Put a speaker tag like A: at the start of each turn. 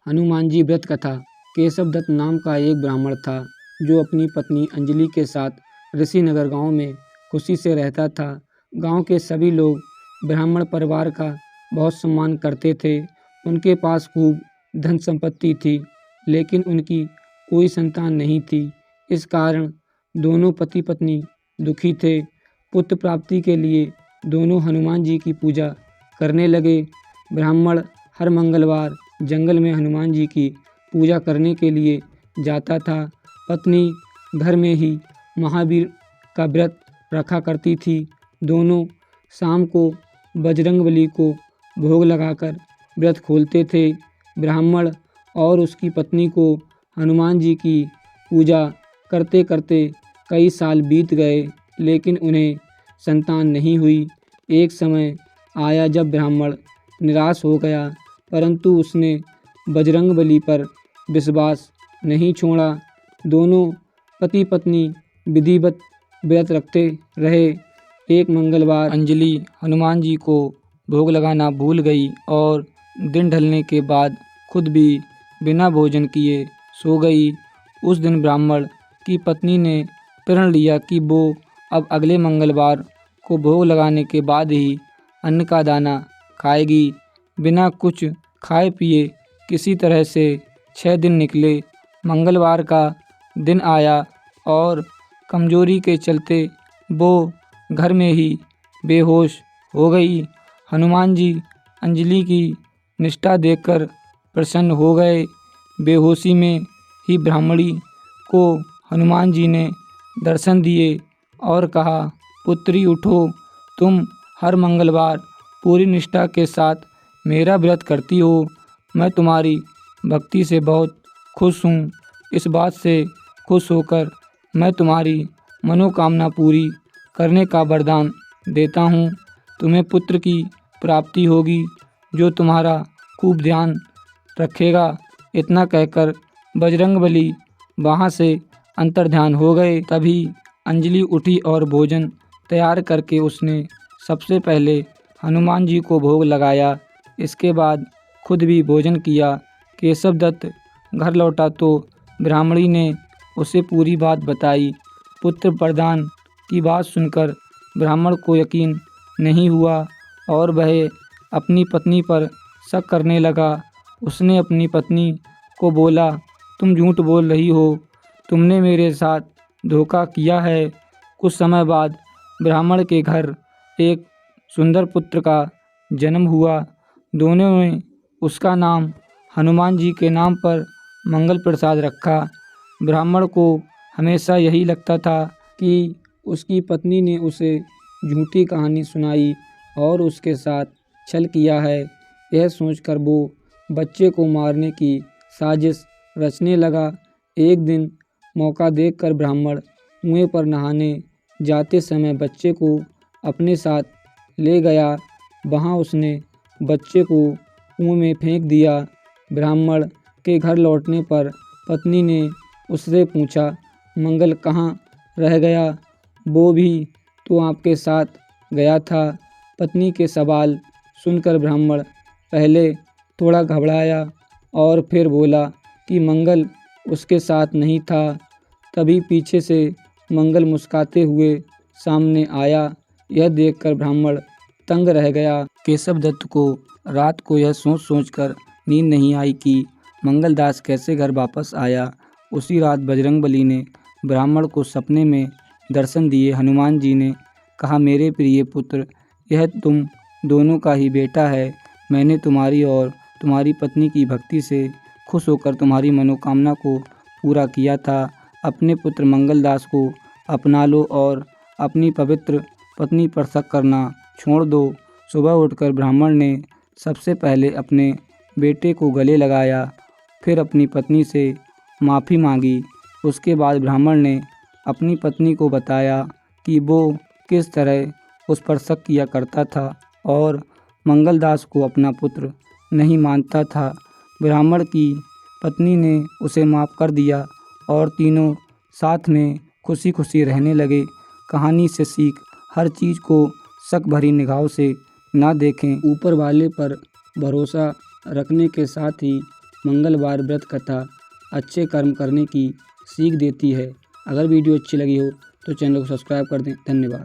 A: हनुमान जी व्रत कथा। केशव दत्त नाम का एक ब्राह्मण था जो अपनी पत्नी अंजलि के साथ ऋषिनगर गांव में खुशी से रहता था। गांव के सभी लोग ब्राह्मण परिवार का बहुत सम्मान करते थे। उनके पास खूब धन संपत्ति थी, लेकिन उनकी कोई संतान नहीं थी। इस कारण दोनों पति पत्नी दुखी थे। पुत्र प्राप्ति के लिए दोनों हनुमान जी की पूजा करने लगे। ब्राह्मण हर मंगलवार जंगल में हनुमान जी की पूजा करने के लिए जाता था। पत्नी घर में ही महावीर का व्रत रखा करती थी। दोनों शाम को बजरंगबली को भोग लगाकर व्रत खोलते थे। ब्राह्मण और उसकी पत्नी को हनुमान जी की पूजा करते करते कई साल बीत गए, लेकिन उन्हें संतान नहीं हुई। एक समय आया जब ब्राह्मण निराश हो गया, परंतु उसने बजरंगबली पर विश्वास नहीं छोड़ा। दोनों पति पत्नी विधिवत व्रत रखते रहे। एक मंगलवार अंजलि हनुमान जी को भोग लगाना भूल गई और दिन ढलने के बाद खुद भी बिना भोजन किए सो गई। उस दिन ब्राह्मण की पत्नी ने प्रण लिया कि वो अब अगले मंगलवार को भोग लगाने के बाद ही अन्न का दाना खाएगी। बिना कुछ खाए पिए किसी तरह से 6 दिन निकले। मंगलवार का दिन आया और कमजोरी के चलते वो घर में ही बेहोश हो गई। हनुमान जी अंजलि की निष्ठा देखकर प्रसन्न हो गए। बेहोशी में ही ब्राह्मणी को हनुमान जी ने दर्शन दिए और कहा, पुत्री उठो, तुम हर मंगलवार पूरी निष्ठा के साथ मेरा व्रत करती हो। मैं तुम्हारी भक्ति से बहुत खुश हूँ। इस बात से खुश होकर मैं तुम्हारी मनोकामना पूरी करने का वरदान देता हूँ। तुम्हें पुत्र की प्राप्ति होगी जो तुम्हारा खूब ध्यान रखेगा। इतना कहकर बजरंगबली वहाँ से अंतर्ध्यान हो गए। तभी अंजलि उठी और भोजन तैयार करके उसने सबसे पहले हनुमान जी को भोग लगाया। इसके बाद खुद भी भोजन किया। केशव दत्त घर लौटा तो ब्राह्मणी ने उसे पूरी बात बताई। पुत्र प्रदान की बात सुनकर ब्राह्मण को यकीन नहीं हुआ और वह अपनी पत्नी पर शक करने लगा। उसने अपनी पत्नी को बोला, तुम झूठ बोल रही हो, तुमने मेरे साथ धोखा किया है। कुछ समय बाद ब्राह्मण के घर एक सुंदर पुत्र का जन्म हुआ। दोनों ने उसका नाम हनुमान जी के नाम पर मंगल प्रसाद रखा। ब्राह्मण को हमेशा यही लगता था कि उसकी पत्नी ने उसे झूठी कहानी सुनाई और उसके साथ छल किया है। यह सोचकर वो बच्चे को मारने की साजिश रचने लगा। एक दिन मौका देखकर ब्राह्मण कुएं पर नहाने जाते समय बच्चे को अपने साथ ले गया। वहां उसने बच्चे को कुएं में फेंक दिया। ब्राह्मण के घर लौटने पर पत्नी ने उससे पूछा, मंगल कहाँ रह गया? वो भी तो आपके साथ गया था। पत्नी के सवाल सुनकर ब्राह्मण पहले थोड़ा घबराया और फिर बोला कि मंगल उसके साथ नहीं था। तभी पीछे से मंगल मुस्कुराते हुए सामने आया। यह देखकर ब्राह्मण तंग रह गया। केशव दत्त को रात को यह सोच कर नींद नहीं आई कि मंगलदास कैसे घर वापस आया। उसी रात बजरंगबली ने ब्राह्मण को सपने में दर्शन दिए। हनुमान जी ने कहा, मेरे प्रिय पुत्र, यह तुम दोनों का ही बेटा है। मैंने तुम्हारी और तुम्हारी पत्नी की भक्ति से खुश होकर तुम्हारी मनोकामना को पूरा किया था। अपने पुत्र मंगलदास को अपना लो और अपनी पवित्र पत्नी पर शक करना छोड़ दो। सुबह उठकर ब्राह्मण ने सबसे पहले अपने बेटे को गले लगाया, फिर अपनी पत्नी से माफ़ी मांगी। उसके बाद ब्राह्मण ने अपनी पत्नी को बताया कि वो किस तरह उस पर शक किया करता था और मंगलदास को अपना पुत्र नहीं मानता था। ब्राह्मण की पत्नी ने उसे माफ़ कर दिया और तीनों साथ में खुशी खुशी रहने लगे। कहानी से सीख, हर चीज़ को शक भरी निगाहों से ना देखें। ऊपर वाले पर भरोसा रखने के साथ ही मंगलवार व्रत कथा अच्छे कर्म करने की सीख देती है। अगर वीडियो अच्छी लगी हो तो चैनल को सब्सक्राइब कर दें। धन्यवाद।